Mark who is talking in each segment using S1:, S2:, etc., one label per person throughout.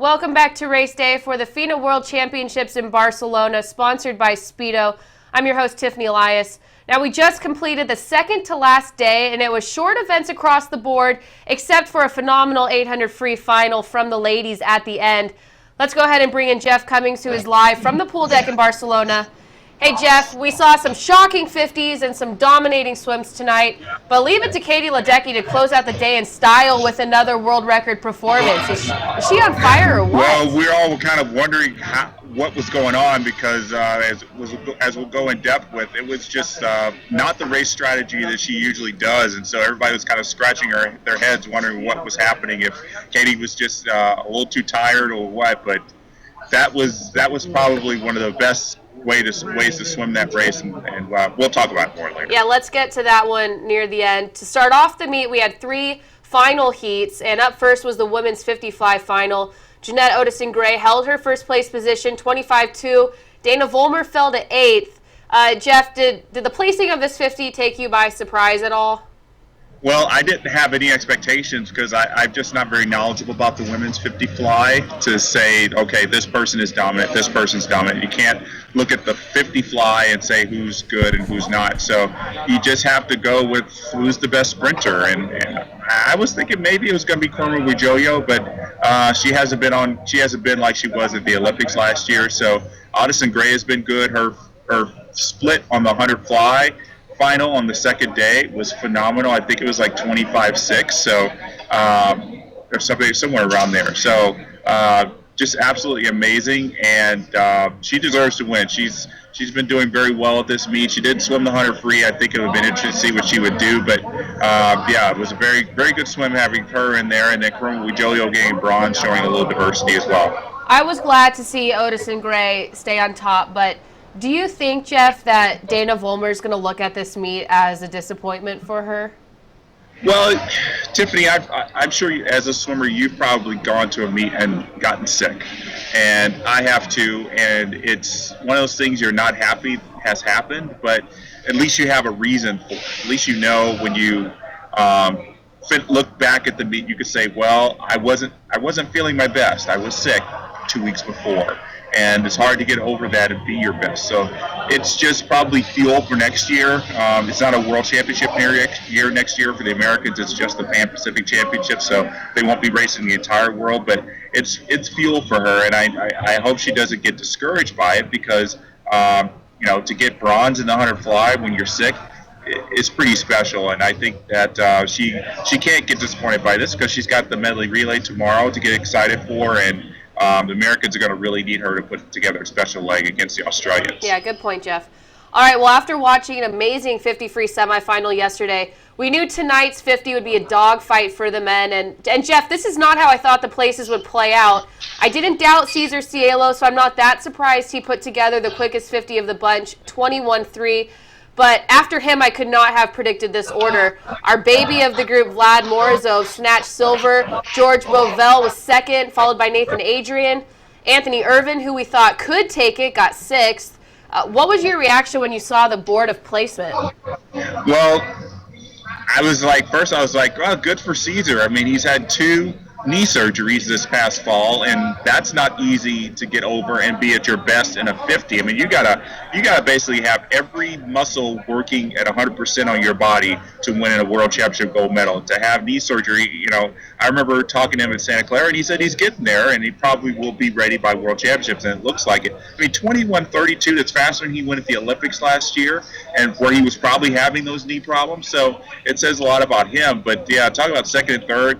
S1: Welcome back to Race Day for the FINA World Championships in Barcelona, sponsored by Speedo. I'm your host, Tiffany Elias. Now, we just completed the second to last day, and it was short events across the board, except for a phenomenal 800 free final from the ladies at the end. Let's go ahead and bring in Jeff Cummings, who is live from the pool deck in Barcelona. Hey, Jeff, we saw some shocking 50s and some dominating swims tonight, but leave it to Katie Ledecky to close out the day in style with another world record performance. Is she on fire or what?
S2: Well, we're all kind of wondering what was going on because as we'll go in depth with, it was just not the race strategy that she usually does, and so everybody was kind of scratching their heads wondering what was happening, if Katie was just a little too tired or what, but that was probably one of the best ways to swim that race, and we'll talk about it more later.
S1: Yeah, let's get to that one near the end. To start off the meet, we had 3 final heats, and up first was the women's 50 fly final. Jeanette Odison-Gray held her first place position, 25-2. Dana Vollmer fell to 8th. Jeff, did the placing of this 50 take you by surprise at all?
S2: Well, I didn't have any expectations because I'm just not very knowledgeable about the women's 50 fly to say, okay, this person is dominant, this person's dominant. You can't look at the 50 fly and say who's good and who's not. So you just have to go with who's the best sprinter. And I was thinking maybe it was going to be Corma Wijoyo, but she hasn't been like she was at the Olympics last year. So Odison-Gray has been good. Her split on the 100 fly final on the second day was phenomenal. I think it was like 25-6, so or somewhere around there. So just absolutely amazing, and she deserves to win. She's been doing very well at this meet. She did swim the 100 free. I think it would have been interesting to see what she would do, but yeah, it was a very, very good swim having her in there, and then Corma Wijoyo getting bronze, showing a little diversity as well.
S1: I was glad to see Odison-Gray stay on top, but do you think, Jeff, that Dana Vollmer is going to look at this meet as a disappointment for her?
S2: Well, Tiffany, I'm sure as a swimmer, you've probably gone to a meet and gotten sick. And I have too, and it's one of those things you're not happy has happened, but at least you have a reason for it. At least you know when you look back at the meet, you could say, well, I wasn't feeling my best. I was sick 2 weeks before. And it's hard to get over that and be your best. So it's just probably fuel for next year. It's not a world championship year next year for the Americans. It's just the Pan Pacific Championship, so they won't be racing the entire world. But it's fuel for her, and I hope she doesn't get discouraged by it because to get bronze in the 100 fly when you're sick is pretty special. And I think that she can't get disappointed by this because she's got the medley relay tomorrow to get excited for, and the Americans are going to really need her to put together a special leg against the Australians.
S1: Yeah, good point, Jeff. All right, well, after watching an amazing 50 free semifinal yesterday, we knew tonight's 50 would be a dogfight for the men. And Jeff, this is not how I thought the places would play out. I didn't doubt Cesar Cielo, so I'm not that surprised he put together the quickest 50 of the bunch, 21-3. But after him, I could not have predicted this order. Our baby of the group, Vlad Morozov, snatched silver. George Bovell was second, followed by Nathan Adrian. Anthony Irvin, who we thought could take it, got 6th. What was your reaction when you saw the board of placement?
S2: Well, I was like, well, good for Cesar. I mean, he's had 2 knee surgeries this past fall, and that's not easy to get over and be at your best in a 50. I mean, you gotta basically have every muscle working at 100% on your body to win in a world championship gold medal. To have knee surgery, I remember talking to him in Santa Clara, and he said he's getting there, and he probably will be ready by world championships, and it looks like it. I mean, 21:32, that's faster than he went at the Olympics last year, and where he was probably having those knee problems. So it says a lot about him. But yeah, talking about second and third,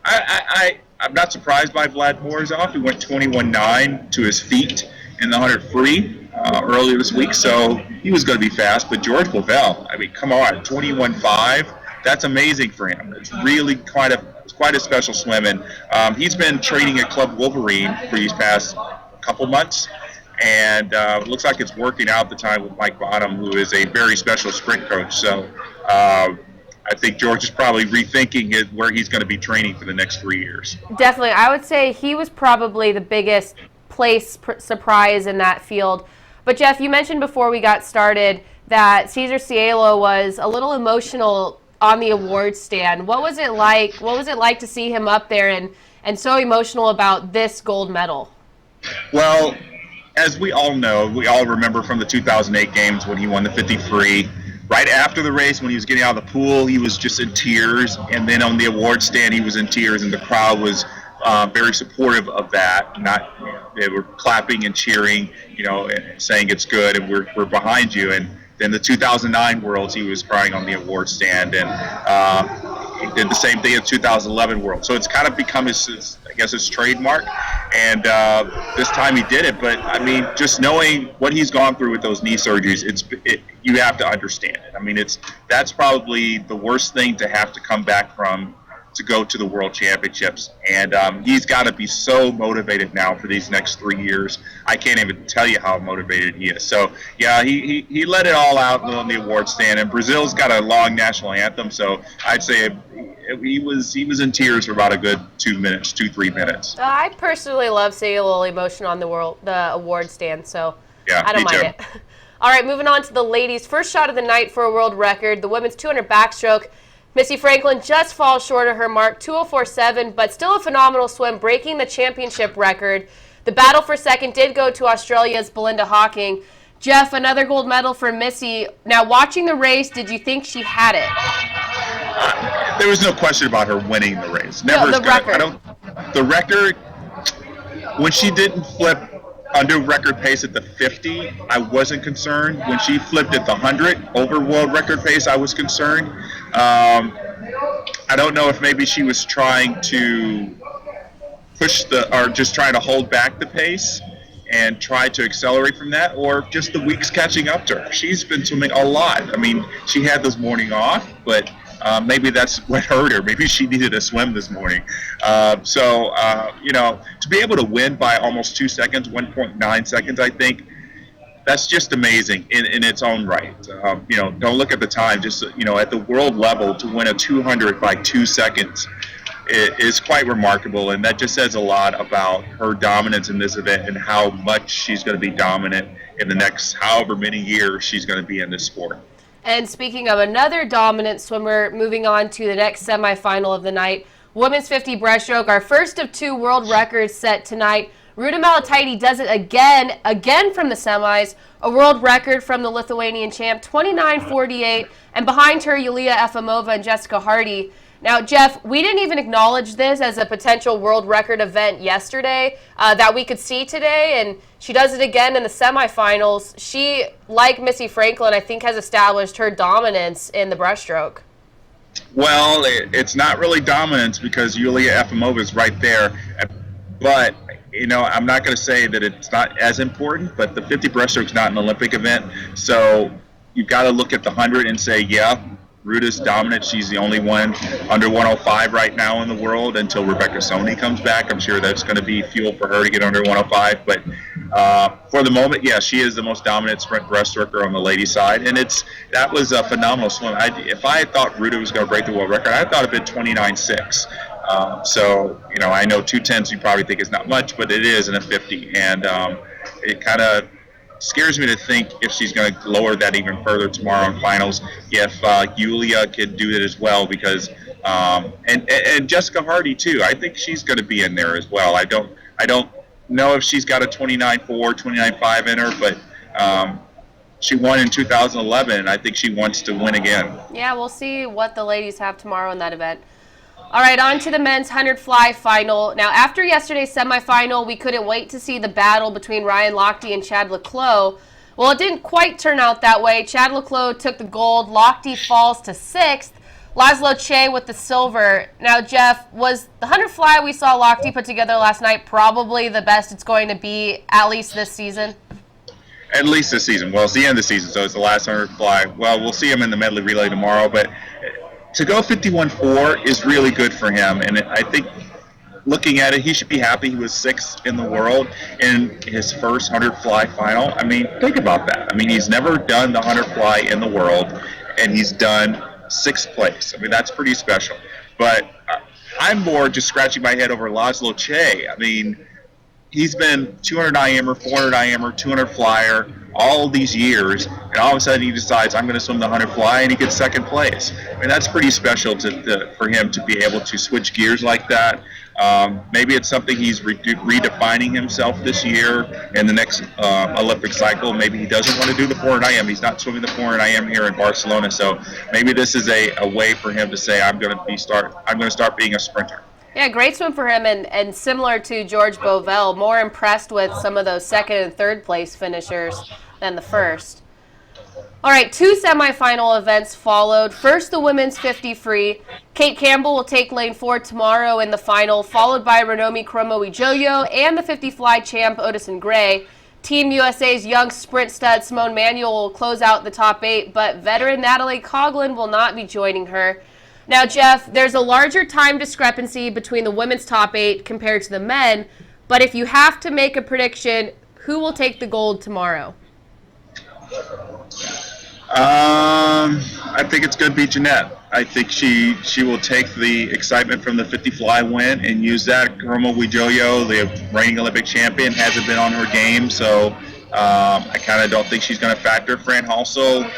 S2: I'm not surprised by Vlad Morozov. He went 21.9 to his feet in the 100 free earlier this week, so he was going to be fast. But George Bovell, I mean, come on, 21.5. That's amazing for him. It's really quite a special swim, and he's been training at Club Wolverine for these past couple months, and it looks like it's working out the time with Mike Bottom, who is a very special sprint coach. So I think George is probably rethinking where he's going to be training for the next 3 years.
S1: Definitely. I would say he was probably the biggest surprise in that field. But Jeff, you mentioned before we got started that Cesar Cielo was a little emotional on the awards stand. What was it like? What was it like to see him up there and so emotional about this gold medal?
S2: Well, as we all know, we all remember from the 2008 games when he won the 50 free. Right after the race, when he was getting out of the pool, he was just in tears. And then on the award stand, he was in tears, and the crowd was very supportive of that. They were clapping and cheering, and saying it's good and we're behind you. And then the 2009 Worlds, he was crying on the award stand, and he did the same thing in 2011 Worlds. So it's kind of become his trademark. And this time he did it. But I mean, just knowing what he's gone through with those knee surgeries, you have to understand it. I mean, that's probably the worst thing to have to come back from, to go to the World Championships. And he's got to be so motivated now for these next 3 years. I can't even tell you how motivated he is. So, yeah, he let it all out on the award stand. And Brazil's got a long national anthem, so I'd say he was in tears for about a good 2-3 minutes.
S1: I personally love seeing a little emotion on the award stand, so
S2: yeah,
S1: I don't mind it. All right, moving on to the ladies. First shot of the night for a world record, the women's 200 backstroke. Missy Franklin just falls short of her mark, 2:04.7, but still a phenomenal swim, breaking the championship record. The battle for second did go to Australia's Belinda Hawking. Jeff, another gold medal for Missy. Now, watching the race, did you think she had it?
S2: There was no question about her winning the race. The record, when she didn't flip under record pace at the 50, I wasn't concerned. When she flipped at the 100 over world record pace, I was concerned. I don't know if maybe she was trying to or just trying to hold back the pace and try to accelerate from that, or just the weeks catching up to her. She's been swimming a lot. I mean, she had this morning off, but maybe that's what hurt her. Maybe she needed a swim this morning. To be able to win by almost 2 seconds, 1.9 seconds, I think, that's just amazing in its own right. Don't look at the time. Just, at the world level, to win a 200 by 2 seconds is quite remarkable, and that just says a lot about her dominance in this event and how much she's going to be dominant in the next however many years she's going to be in this sport.
S1: And speaking of another dominant swimmer, moving on to the next semifinal of the night, women's 50 breaststroke, our first of 2 world records set tonight. Ruudolph does it again from the semis, a world record from the Lithuanian champ, 29:48, and behind her, Yulia Efimova and Jessica Hardy. Now, Jeff, we didn't even acknowledge this as a potential world record event yesterday that we could see today, and she does it again in the semifinals. She, like Missy Franklin, I think has established her dominance in the breaststroke.
S2: Well, it's not really dominance because Yulia Efimova is right there, but I'm not going to say that it's not as important, but the 50 breaststroke is not an Olympic event, so you've got to look at the 100 and say, yeah, Ruda's dominant. She's the only one under 105 right now in the world until Rebecca Soni comes back. I'm sure that's going to be fuel for her to get under 105. But for the moment, yeah, she is the most dominant sprint breaststroker on the ladies' side, and that was a phenomenal swim. If I had thought Ruda was going to break the world record, I thought it'd been 29.6. I know 2:10s you probably think is not much, but it is in a 50, and it kind of scares me to think if she's going to lower that even further tomorrow in finals, if Yulia could do it as well, because and Jessica Hardy too. I think she's going to be in there as well. I don't know if she's got a 29.4, 29.5 in her, but she won in 2011, and I think she wants to win again.
S1: Yeah, we'll see what the ladies have tomorrow in that event. All right, on to the men's 100 fly final. Now, after yesterday's semifinal, we couldn't wait to see the battle between Ryan Lochte and Chad Leclos. Well, it didn't quite turn out that way. Chad Leclos took the gold. Lochte falls to 6th. Laszlo Che with the silver. Now, Jeff, was the 100 fly we saw Lochte put together last night probably the best it's going to be, at least this season?
S2: At least this season. Well, it's the end of the season, so it's the last 100 fly. Well, we'll see him in the medley relay tomorrow, but to go 51.4 is really good for him, and I think looking at it, he should be happy he was 6th in the world in his first 100 fly final. I mean, think about that. I mean, he's never done the 100 fly in the world, and he's done 6th place. I mean, that's pretty special. But I'm more just scratching my head over Laszlo Che. I mean, he's been 200 IMer, 400 IMer, 200 flyer all these years, and all of a sudden he decides, I'm going to swim the 100 fly, and he gets 2nd place. I mean, that's pretty special for him to be able to switch gears like that. Maybe it's something he's redefining himself this year in the next Olympic cycle. Maybe he doesn't want to do the 400 IM. He's not swimming the 400 IM here in Barcelona. So maybe this is a way for him to say, I'm going to start being a sprinter.
S1: Yeah, great swim for him, and similar to George Bovell, more impressed with some of those second and third place finishers than the first. All right, 2 semifinal events followed. First, the women's 50 free. Kate Campbell will take lane 4 tomorrow in the final, followed by Renomi Kromowidjojo and the 50 fly champ Odison Gray. Team USA's young sprint stud Simone Manuel will close out the top 8, but veteran Natalie Coughlin will not be joining her. Now, Jeff, there's a larger time discrepancy between the women's top 8 compared to the men, but if you have to make a prediction, who will take the gold tomorrow?
S2: I think it's going to be Jeanette. I think she will take the excitement from the 50 fly win and use that. Kromowidjojo, the reigning Olympic champion, hasn't been on her game, so I kind of don't think she's going to factor. Fran also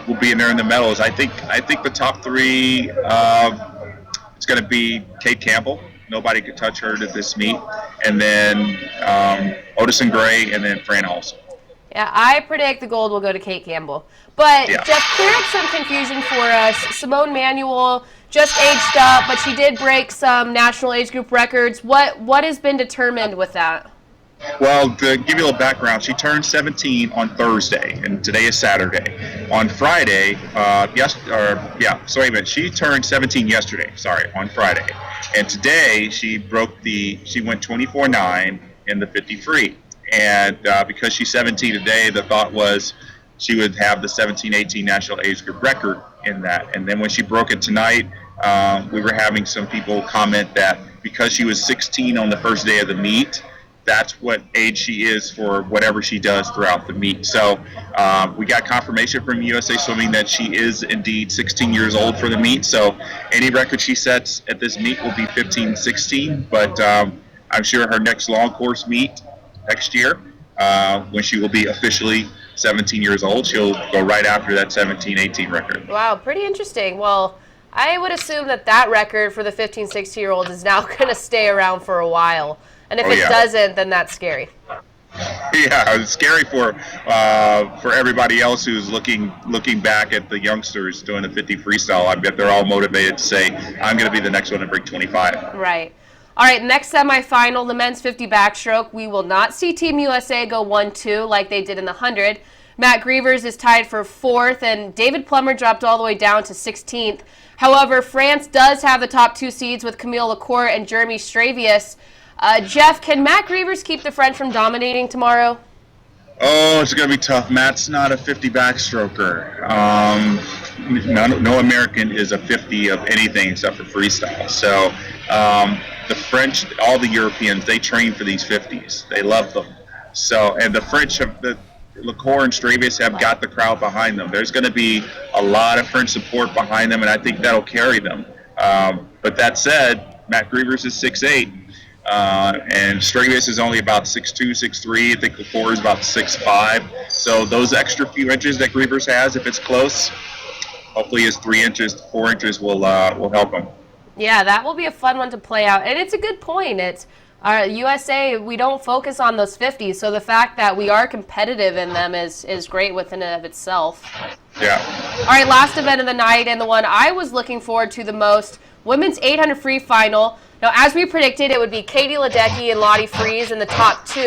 S2: will be in there in the medals. I think the top 3 it's going to be Kate Campbell. Nobody could touch her at this meet, and then Odison Gray, and then Fran also.
S1: Yeah, I predict the gold will go to Kate Campbell. But, yeah. Jeff, clear up some confusion for us. Simone Manuel just aged up, but she did break some national age group records. What has been determined with that?
S2: Well, to give you a little background, she turned 17 on Thursday, and today is Saturday. On Friday, she turned 17 yesterday, on Friday. And today she went 24.9 in the 50 free. And because she's 17 today, the thought was she would have the 17-18 national age group record in that. And then when she broke it tonight, we were having some people comment that because she was 16 on the first day of the meet, that's what age she is for whatever she does throughout the meet. So we got confirmation from USA Swimming that she is indeed 16 years old for the meet. So any record she sets at this meet will be 15-16. But I'm sure her next long course meet next year, when she will be officially 17 years old, she'll go right after that 17-18 record.
S1: Wow, pretty interesting. Well, I would assume that record for the 15, 16-year-old is now going to stay around for a while. And if it doesn't, then that's scary.
S2: Yeah, it's scary for everybody else who's looking back at the youngsters doing the 50 freestyle. I bet they're all motivated to say, I'm going to be the next one to break 25.
S1: Right. All right, next semifinal, the men's 50 backstroke. We will not see Team USA go 1-2 like they did in the 100. Matt Grievers is tied for 4th, and David Plummer dropped all the way down to 16th. However, France does have the top 2 seeds with Camille Lecourt and Jeremy Stravius. Jeff, can Matt Grievers keep the French from dominating tomorrow?
S2: Oh, it's going to be tough. Matt's not a 50 backstroker. No American is a 50 of anything except for freestyle. So the French, all the Europeans, they train for these 50s. They love them. So, and the French Lecourt and Stravius have got the crowd behind them. There's going to be a lot of French support behind them, and I think that'll carry them. But that said, Matt Grievers is 6'8". And Stravius is only about 6'2", 6'3". I think Lecourt is about 6'5". So those extra few inches that Grievers has, if it's close, hopefully his 3 inches, 4 inches will help him.
S1: Yeah, that will be a fun one to play out. And it's a good point. It's USA, we don't focus on those 50s, so the fact that we are competitive in them is great within and of itself.
S2: Yeah.
S1: All right, last event of the night, and the one I was looking forward to the most, women's 800 free final. Now, as we predicted, it would be Katie Ledecky and Lotte Friese in the top 2.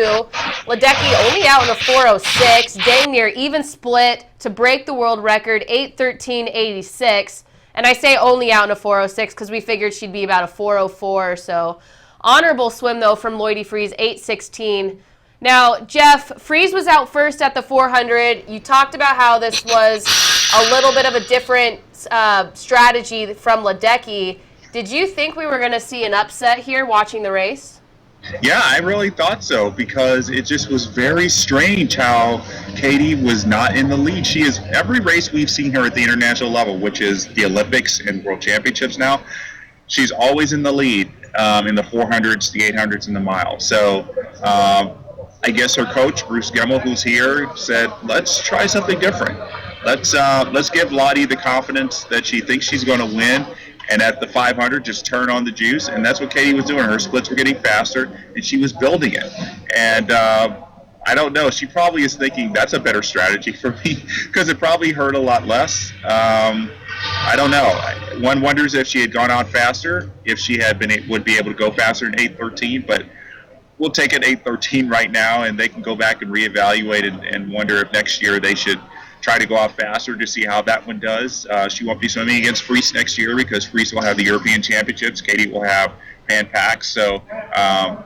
S1: Ledecky only out in a 4:06, dang near even split to break the world record, 8:13.86. And I say only out in a 4:06 because we figured she'd be about a 4:04 or so. Honorable swim, though, from Lotte Friese, 8:16. Now, Jeff, Friese was out first at the 400. You talked about how this was a little bit of a different strategy from Ledecky. Did you think we were going to see an upset here watching the race?
S2: Yeah, I really thought so, because it just was very strange how Katie was not in the lead. She is, every race we've seen her at the international level, which is the Olympics and World Championships now, she's always in the lead in the 400s, the 800s, and the mile. So I guess her coach, Bruce Gemmell, who's here, said, let's try something different. Let's give Lotte the confidence that she thinks she's going to win, and at the 500 just turn on the juice, and that's what Katie was doing. Her splits were getting faster, and she was building it. And I don't know. She probably is thinking that's a better strategy for me because it probably hurt a lot less. I don't know. One wonders if she had gone out faster, if she had would be able to go faster in 8:13. But we'll take it 8:13 right now, and they can go back and reevaluate and wonder if next year they should try to go out faster to see how that one does. She won't be swimming against Fries next year because Fries will have the European Championships. Katie will have Pan Pacs, so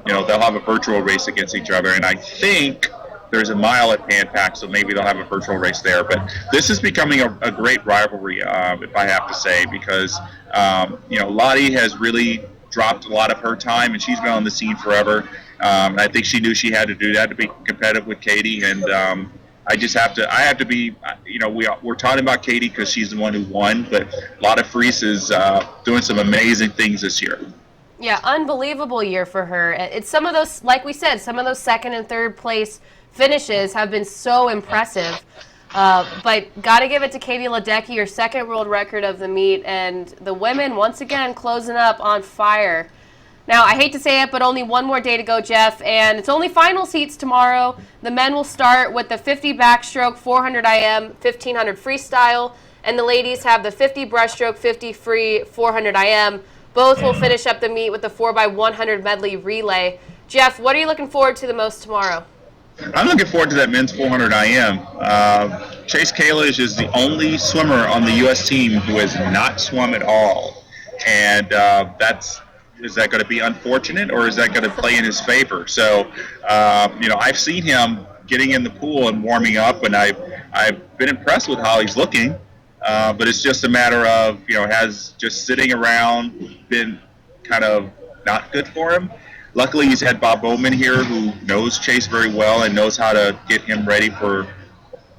S2: they'll have a virtual race against each other. And I think there's a mile at Pan Pacs, so maybe they'll have a virtual race there. But this is becoming a great rivalry, if I have to say, because Lotte has really dropped a lot of her time, and she's been on the scene forever. I think she knew she had to do that to be competitive with Katie, and I have to be, we're talking about Katie because she's the one who won, but Lotte Fries is doing some amazing things this year.
S1: Yeah, unbelievable year for her. It's some of those, like we said, some of those second and third place finishes have been so impressive. But got to give it to Katie Ledecky, her second world record of the meet, and the women once again closing up on fire. Now, I hate to say it, but only one more day to go, Jeff, and it's only finals heats tomorrow. The men will start with the 50 backstroke, 400 IM, 1500 freestyle, and the ladies have the 50 breaststroke, 50 free, 400 IM. Both will finish up the meet with the 4x100 medley relay. Jeff, what are you looking forward to the most tomorrow?
S2: I'm looking forward to that men's 400 IM. Chase Kalish is the only swimmer on the U.S. team who has not swum at all, and is that going to be unfortunate, or is that going to play in his favor? So, I've seen him getting in the pool and warming up, and I've been impressed with how he's looking. But it's just a matter of, has just sitting around been kind of not good for him? Luckily, he's had Bob Bowman here, who knows Chase very well and knows how to get him ready for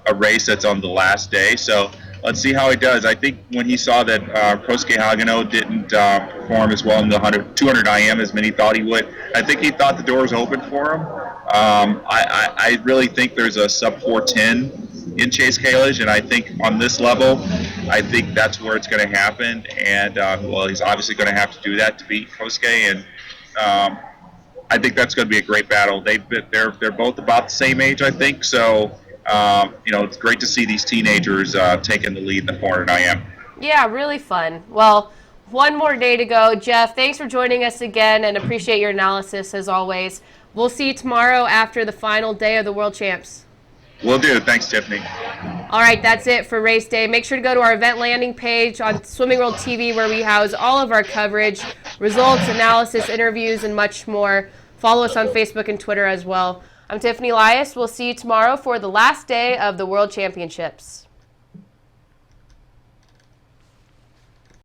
S2: a race that's on the last day. So let's see how he does. I think when he saw that Kosuke Hagano didn't perform as well in the 200 IM as many thought he would, I think he thought the door was open for him. I really think there's a sub 410 in Chase Kalish, and I think on this level, I think that's where it's going to happen. And he's obviously going to have to do that to beat Kosuke, and I think that's going to be a great battle. They're both about the same age, I think. So it's great to see these teenagers taking the lead in the 400 IM.
S1: Yeah, really fun. Well, one more day to go. Jeff, thanks for joining us again, and appreciate your analysis as always. We'll see you tomorrow after the final day of the World Champs.
S2: Will do. Thanks, Tiffany.
S1: All right, that's it for race day. Make sure to go to our event landing page on Swimming World TV, where we house all of our coverage, results, analysis, interviews, and much more. Follow us on Facebook and Twitter as well. I'm Tiffany Elias. We'll see you tomorrow for the last day of the World Championships.